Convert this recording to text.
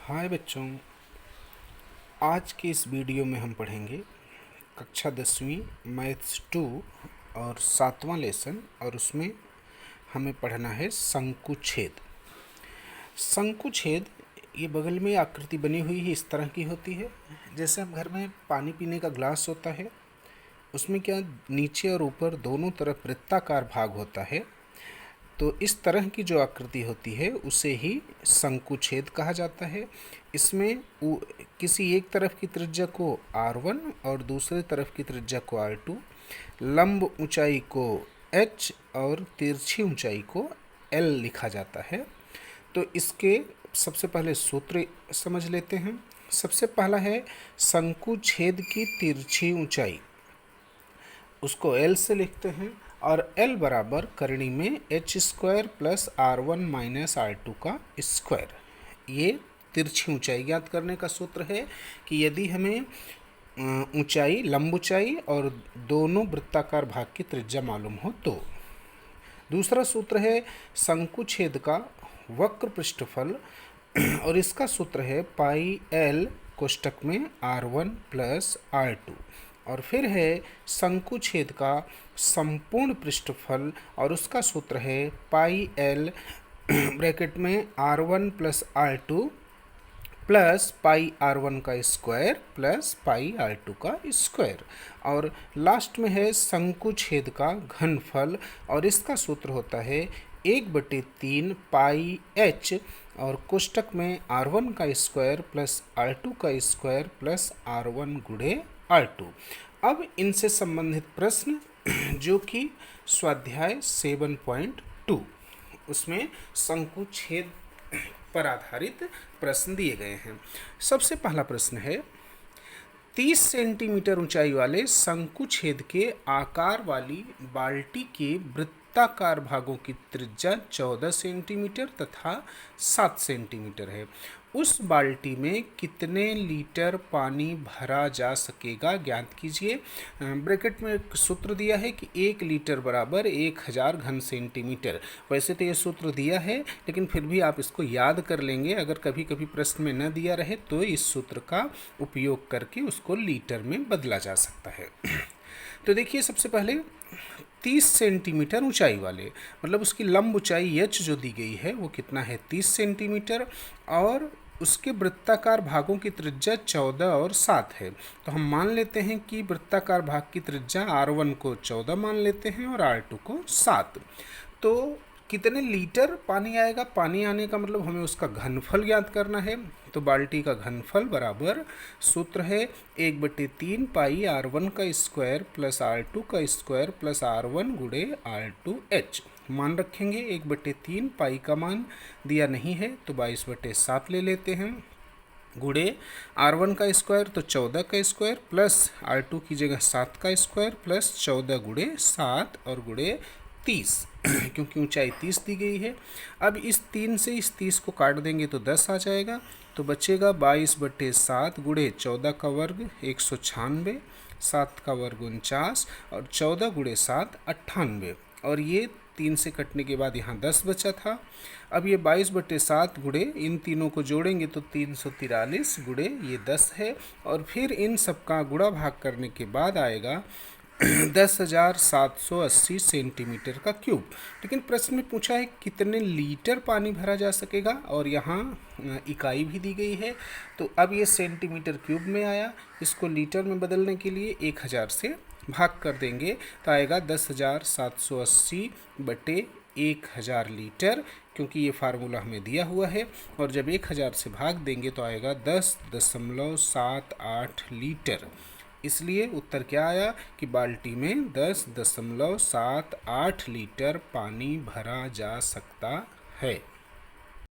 हाय बच्चों, आज के इस वीडियो में हम पढ़ेंगे कक्षा 10वीं मैथ्स 2 और 7वां लेसन। और उसमें हमें पढ़ना है शंकुछेद। शंकुछेद ये बगल में आकृति बनी हुई है, इस तरह की होती है। जैसे हम घर में पानी पीने का ग्लास होता है, उसमें क्या नीचे और ऊपर दोनों तरफ वृत्ताकार भाग होता है। तो इस तरह की जो आकृति होती है उसे ही शंकुछेद कहा जाता है। इसमें किसी एक तरफ की त्रिज्या को r1 और दूसरे तरफ की त्रिज्या को r2, लंब ऊंचाई को h और तिरछी ऊंचाई को l लिखा जाता है। तो इसके सबसे पहले सूत्र समझ लेते हैं। सबसे पहला है शंकुछेद की तिरछी ऊंचाई, उसको L से लिखते हैं। और L बराबर करणी में h² plus r1 minus r2 का स्क्वायर। ये तिरछी ऊंचाई ज्ञात करने का सूत्र है कि यदि हमें ऊंचाई, लंब ऊंचाई और दोनों वृत्ताकार भाग की त्रिज्या मालूम हो तो। दूसरा सूत्र है शंकुछेद का वक्र पृष्ठफल, और इसका सूत्र है पाई L कोष्टक में r1 प्लस r2। और फिर है शंकुछेद का संपूर्ण पृष्ठफल, और उसका सूत्र है पाई L ब्रैकेट में r1 plus r2 plus pi r1 का स्क्वायर प्लस पाई r2 का स्क्वायर। और लास्ट में है शंकुछेद का घनफल, और इसका सूत्र होता है 1/3 पाई h और कोष्टक में r1 का स्क्वायर प्लस r2 का स्क्वायर प्लस r1 गुणे r2। अब इनसे संबंधित प्रश्न जो कि स्वाध्याय 7.2 उसमें शंकुछेद पर आधारित प्रश्न दिए गए हैं। सबसे पहला प्रश्न है 30 सेंटीमीटर ऊंचाई वाले शंकुछेद के आकार वाली बाल्टी के वृत्ताकार भागों की त्रिज्या 14 सेंटीमीटर तथा 7 सेंटीमीटर है। उस बाल्टी में कितने लीटर पानी भरा जा सकेगा ज्ञात कीजिए। ब्रैकेट में एक सूत्र दिया है कि 1 लीटर बराबर 1000 घन सेंटीमीटर। वैसे तो ये सूत्र दिया है, लेकिन फिर भी आप इसको याद कर लेंगे। अगर कभी कभी प्रश्न में न दिया रहे तो इस सूत्र का उपयोग करके उसको लीटर में बदला जा सकता है। तो देखिए, सबसे पहले 30 सेंटीमीटर ऊंचाई वाले, मतलब उसकी लंब ऊंचाई h जो दी गई है वो कितना है 30 सेंटीमीटर, और उसके वृत्ताकार भागों की त्रिज्या 14 और 7 है। तो हम मान लेते हैं कि वृत्ताकार भाग की त्रिज्या r1 को 14 मान लेते हैं और r2 को 7। तो कितने लीटर पानी आएगा? पानी आने का मतलब हमें उसका घनफल ज्ञात करना है। तो बाल्टी का घनफल बराबर सूत्र है 1/3 पाई r1 का स्क्वायर प्लस r2 का स्क्वायर प्लस r1 गुणे r2h। मान रखेंगे 1/3, पाई का मान दिया नहीं है तो 22/7 ले लेते हैं, गुणे r1 का स्क्वायर तो 14 का स्क्वायर प्लस r2 की जगह 7 का स्क्वायर प्लस 14 गुणे 7 और गुणे 30 क्योंकि ऊंचाई 30 दी गई है। अब इस 3 से इस 30 को काट देंगे तो 10 आ जाएगा, तो बचेगा 22/7 गुणे 14 का वर्ग 196, 7 का वर्ग 49 और 14 गुणे 7 98। और ये 3 से कटने के बाद यहाँ 10 बचा था। अब ये 22/7 गुणे इन तीनों को जोड़ेंगे तो 343 गुणे ये 10 है, और फिर इन सबका गुणा भाग करने के बाद आएगा 10,780 सेंटीमीटर का क्यूब। लेकिन प्रश्न में पूछा है कितने लीटर पानी भरा जा सकेगा, और यहाँ इकाई भी दी गई है। तो अब ये सेंटीमीटर क्यूब में आया, इसको लीटर में बदलने के लिए 1000 से भाग कर देंगे तो आएगा 10,780 बटे 1000 लीटर, क्योंकि ये फार्मूला हमें दिया हुआ है। और जब 1000 से भाग देंगे तो आएगा 10.78 लीटर। इसलिए उत्तर क्या आया कि बाल्टी में 10.78 लीटर पानी भरा जा सकता है।